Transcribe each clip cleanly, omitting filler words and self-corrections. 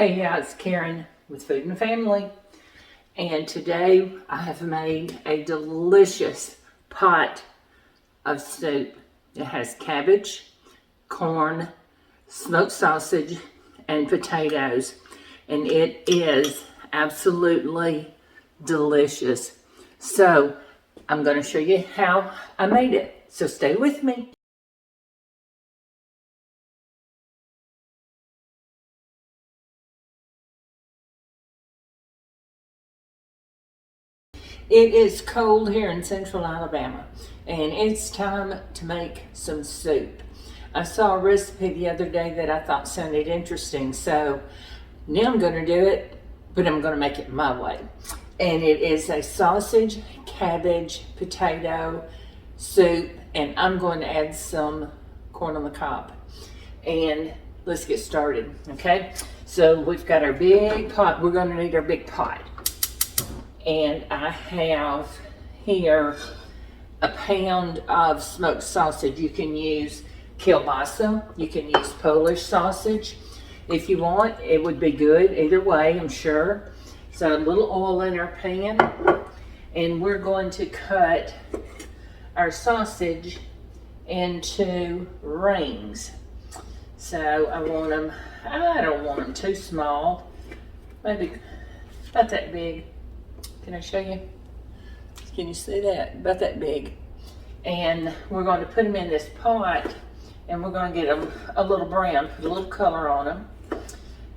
Hey, yeah, it's Karen with Food and Family, and today I have made a delicious pot of soup. It has cabbage, corn, smoked sausage, and potatoes, and it is absolutely delicious. So I'm going to show you how I made it, so stay with me. It is cold here in central Alabama, and it's time to make some soup. I saw a recipe the other day that I thought sounded interesting, so now I'm going to do it, but I'm going to make it my way. And it is a sausage, cabbage, potato soup, and I'm going to add some corn on the cob. And let's get started, okay? So we've got our big pot. We're going to need our big pot. And I have here a pound of smoked sausage. You can use kielbasa, you can use Polish sausage if you want. It would be good either way, I'm sure. So a little oil in our pan, and we're going to cut our sausage into rings. So I don't want them too small, maybe about that big. Can I show you? Can you see that? About that big. And we're going to put them in this pot, and we're going to get them a little brown, put a little color on them.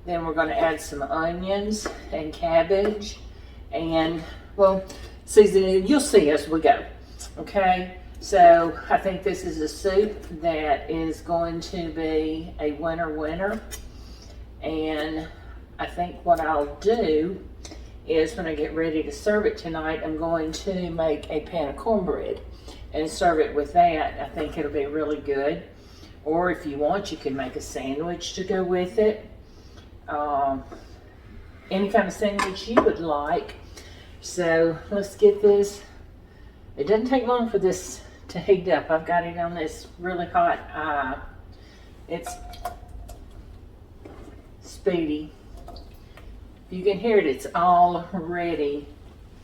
Then we're going to add some onions and cabbage, and, well, seasoning. You'll see as we go. Okay? So I think this is a soup that is going to be a winner. And I think what I'll do is when I get ready to serve it tonight, I'm going to make a pan of cornbread and serve it with that. I think it'll be really good. Or if you want, you can make a sandwich to go with it. Any kind of sandwich you would like. So let's get this. It doesn't take long for this to heat up. I've got it on this really hot it's speedy. You can hear it, it's already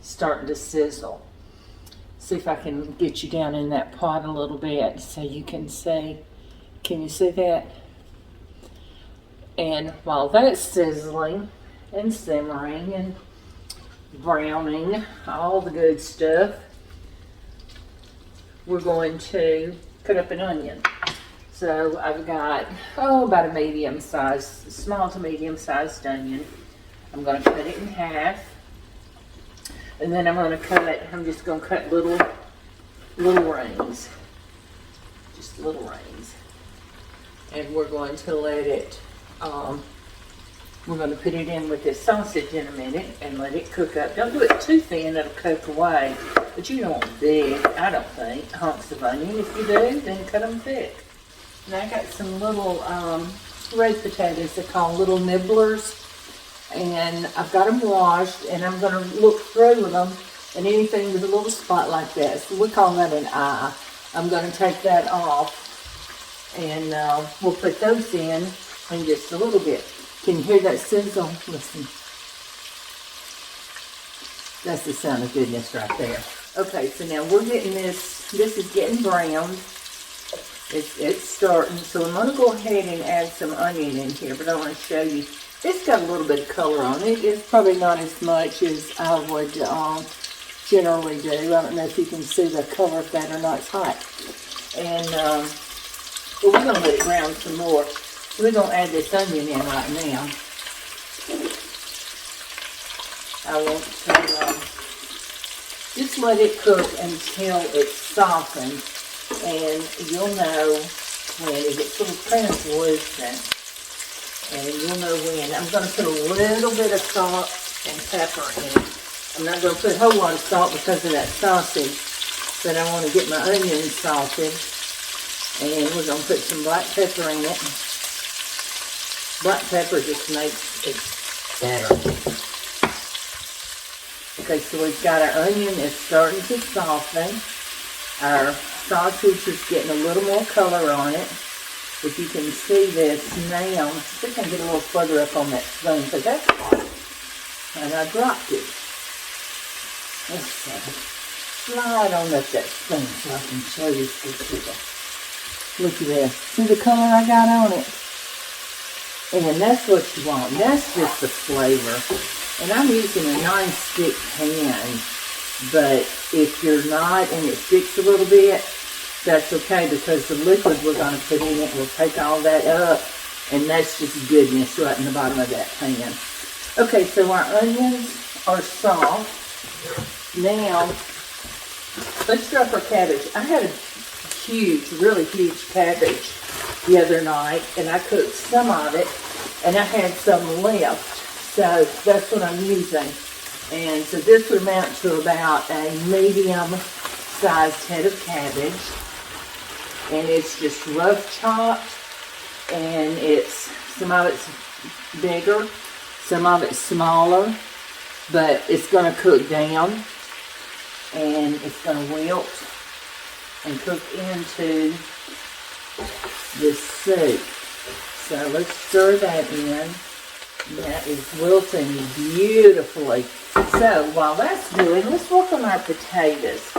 starting to sizzle. See if I can get you down in that pot a little bit so you can see. Can you see that? And while that's sizzling and simmering and browning, all the good stuff, we're going to cut up an onion. So I've got, about a medium-sized, small to medium-sized onion. I'm going to cut it in half, and then I'm just going to cut little rings, just little rings, and we're going to let it, we're going to put it in with this sausage in a minute and let it cook up. Don't do it too thin, it'll cook away, but you don't want big, I don't think, hunks of onion. If you do, then cut them thick. And I got some little red potatoes, they're called little nibblers. And I've got them washed, and I'm going to look through them, and anything with a little spot like that, so we call that an eye. I'm going to take that off, and we'll put those in just a little bit. Can you hear that sizzle? Listen. That's the sound of goodness right there. Okay, so now we're getting this is getting browned. It's starting, so I'm going to go ahead and add some onion in here, but I want to show you. It's got a little bit of color on it. It's probably not as much as I would generally do. I don't know if you can see the color of that or not. It's hot. And but we're going to let it brown some more. So we're going to add this onion in right now. I want to just let it cook until it's softened. And you'll know when it gets a little translucent. And you'll know when. I'm going to put a little bit of salt and pepper in it. I'm not going to put a whole lot of salt because of that sausage, but I want to get my onions salted. And we're going to put some black pepper in it. Black pepper just makes it better. Okay, so we've got our onion is starting to soften. Our sausage is getting a little more color on it. if you can see this now. See if I can get a little further up on that spoon, because that's hot. And I dropped it. Let's see. Slide on up that spoon so I can show you this. Look at this. See the color I got on it? And that's what you want. That's just the flavor. And I'm using a non-stick pan. But if you're not and it sticks a little bit, that's okay, because the liquid we're going to put in it will take all that up. And that's just goodness right in the bottom of that pan. Okay, so our onions are soft. Now, let's drop our cabbage. I had a huge, really huge cabbage the other night, and I cooked some of it, and I had some left, so that's what I'm using. And so this would amount to about a medium-sized head of cabbage, and it's just rough chopped, and it's some of it's bigger, some of it's smaller, but it's going to cook down, and it's going to wilt and cook into this soup. So let's stir that in. That is wilting beautifully. So while that's doing, let's work on our potatoes.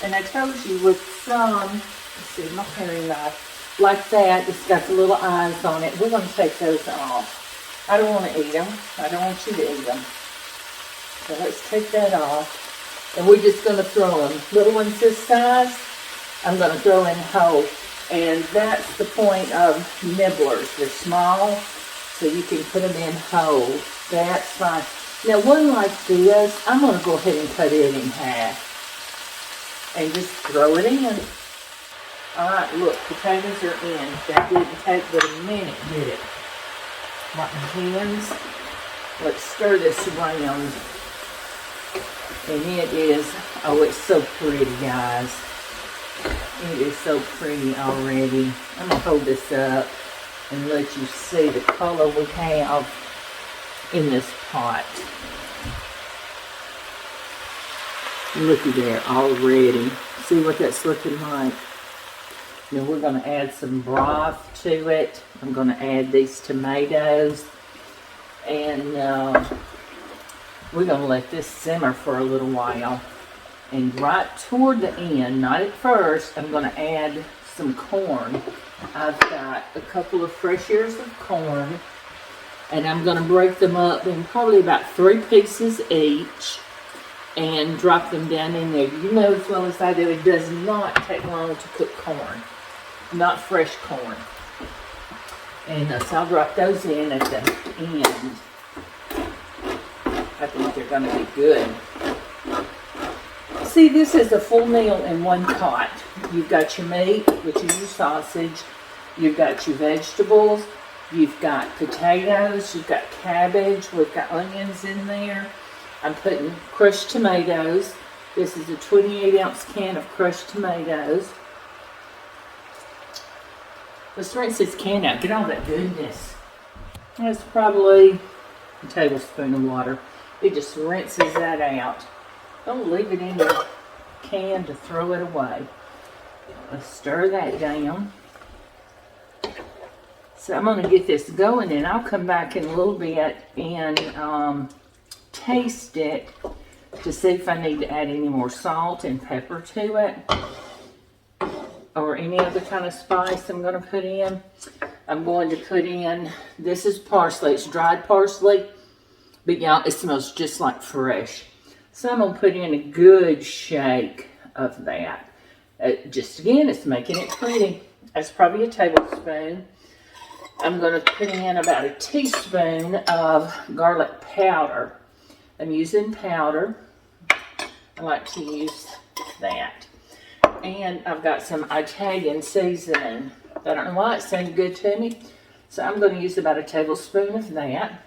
And I told you with some, let's see, my paring knife, like that, it's got the little eyes on it. We're going to take those off. I don't want to eat them. I don't want you to eat them. So let's take that off. And we're just going to throw them. Little ones this size, I'm going to throw in whole. And that's the point of nibblers. They're small, so you can put them in whole. That's fine. Now, one like this, I'm going to go ahead and cut it in half. And just throw it in. Alright, look, potatoes are in. That didn't take but a minute, did it? Right in my hands. Let's stir this around. And it is, oh, it's so pretty, guys. It is so pretty already. I'm going to hold this up and let you see the color we have in this pot. Looky there already. See what that's looking like? Now we're going to add some broth to it. I'm going to add these tomatoes. And we're going to let this simmer for a little while. And right toward the end, not at first, I'm going to add some corn. I've got a couple of fresh ears of corn, and I'm going to break them up in probably about 3 pieces each and drop them down in there. You know as well as I do, it does not take long to cook corn, not fresh corn. And so I'll drop those in at the end. I think they're going to be good. See, this is a full meal in one pot. You've got your meat, which is your sausage. You've got your vegetables. You've got potatoes. You've got cabbage. We've got onions in there. I'm putting crushed tomatoes. This is a 28-ounce can of crushed tomatoes. Let's rinse this can out. Get all that goodness. That's probably a tablespoon of water. It just rinses that out. Don't leave it in the can to throw it away. Let's stir that down. So I'm going to get this going, and I'll come back in a little bit and taste it to see if I need to add any more salt and pepper to it, or any other kind of spice I'm going to put in. I'm going to put in, this is parsley. It's dried parsley, but y'all, it smells just like fresh. So I'm going to put in a good shake of that. Just again, it's making it pretty. That's probably a tablespoon. I'm going to put in about a teaspoon of garlic powder. I'm using powder. I like to use that. And I've got some Italian seasoning. I don't know why it sounded good to me. So I'm going to use about a tablespoon of that.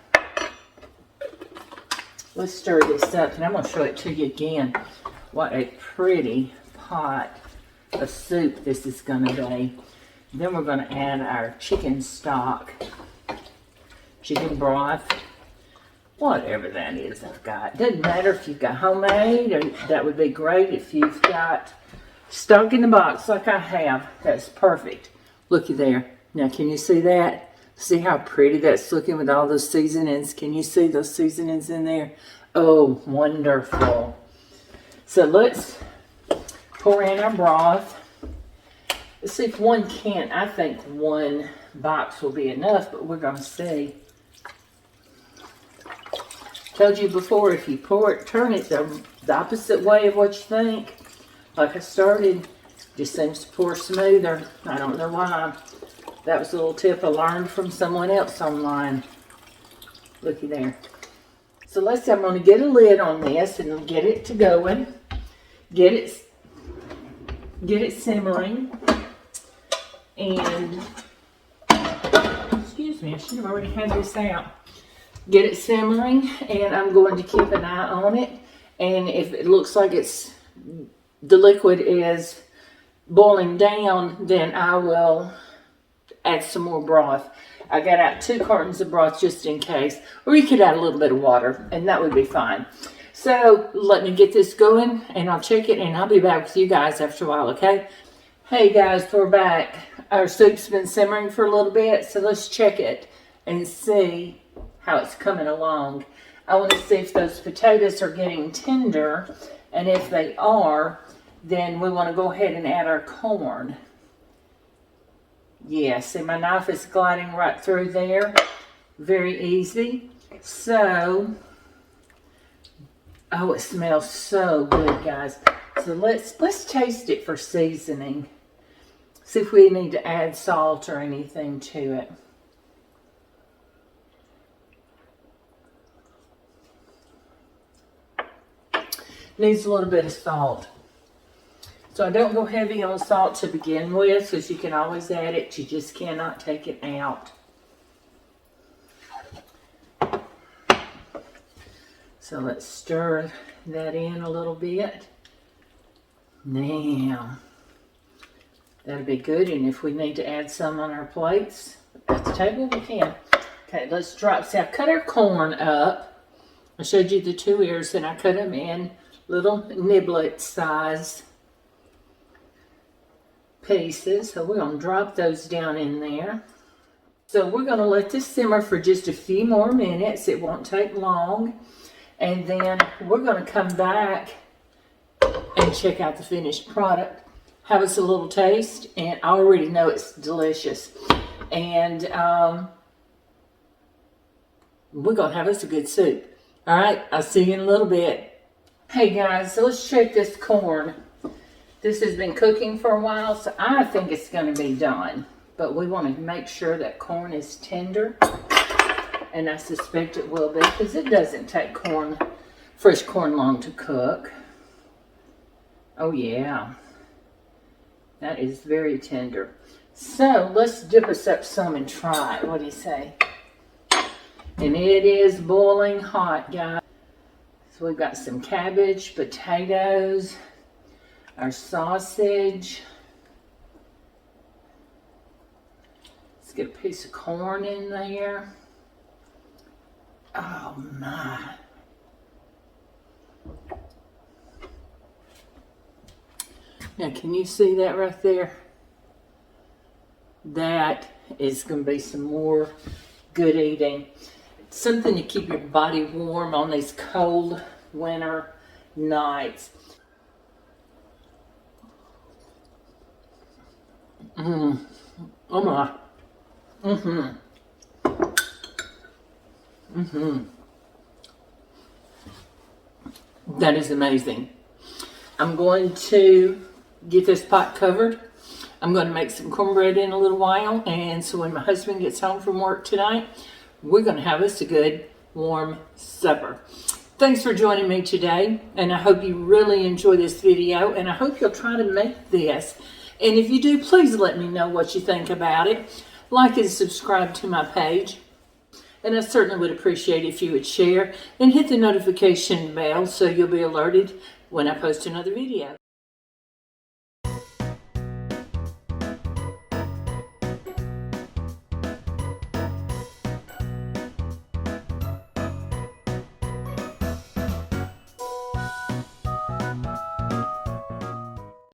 Let's stir this up, and I'm going to show it to you again. What a pretty pot of soup this is going to be. Then we're going to add our chicken stock, chicken broth, whatever that is I've got. Doesn't matter if you've got homemade, or that would be great. If you've got stock in the box like I have, that's perfect. Looky there. Now, can you see that? See how pretty that's looking with all those seasonings? Can you see those seasonings in there? Oh, wonderful. So let's pour in our broth. Let's see if one can. I think one box will be enough, but we're going to see. Told you before, if you pour it, turn it the opposite way of what you think. Like I started, just seems to pour smoother. I don't know why. That was a little tip I learned from someone else online. Looky there. So let's see, I'm going to get a lid on this and get it to going. Get it simmering. And, excuse me, I should have already had this out. Get it simmering, and I'm going to keep an eye on it. And if it looks like the liquid is boiling down, then I will add some more broth. I got out 2 cartons of broth just in case, or you could add a little bit of water, and that would be fine. So let me get this going, and I'll check it, and I'll be back with you guys after a while, okay? Hey guys, we're back. Our soup's been simmering for a little bit, so let's check it and see how it's coming along. I want to see if those potatoes are getting tender, and if they are, then we want to go ahead and add our corn. Yeah, see my knife is gliding right through there. Very easy. So, oh, it smells so good, guys. So let's taste it for seasoning. See if we need to add salt or anything to it. Needs a little bit of salt. So I don't go heavy on salt to begin with, because you can always add it. You just cannot take it out. So let's stir that in a little bit. Now, that'll be good. And if we need to add some on our plates at the table, we can. Okay, let's drop. See, I cut our corn up. I showed you the 2 ears, and I cut them in little nibblet size pieces. So we're going to drop those down in there. So we're going to let this simmer for just a few more minutes. It won't take long. And then we're going to come back and check out the finished product. Have us a little taste, and I already know it's delicious. And we're going to have us a good soup. All right, I'll see you in a little bit. Hey guys, so let's check this corn. This has been cooking for a while, so I think it's going to be done. But we want to make sure that corn is tender. And I suspect it will be, because it doesn't take fresh corn long to cook. Oh yeah. That is very tender. So let's dip us up some and try it. What do you say? And it is boiling hot, guys. So we've got some cabbage, potatoes, our sausage. Let's get a piece of corn in there. Oh my. Now, can you see that right there? That is going to be some more good eating. It's something to keep your body warm on these cold winter nights. Oh my. That is amazing. I'm going to get this pot covered. I'm going to make some cornbread in a little while, and so when my husband gets home from work tonight, we're going to have us a good warm supper. Thanks for joining me today, and I hope you really enjoy this video, and I hope you'll try to make this. And if you do, please let me know what you think about it. Like and subscribe to my page. And I certainly would appreciate if you would share and hit the notification bell so you'll be alerted when I post another video.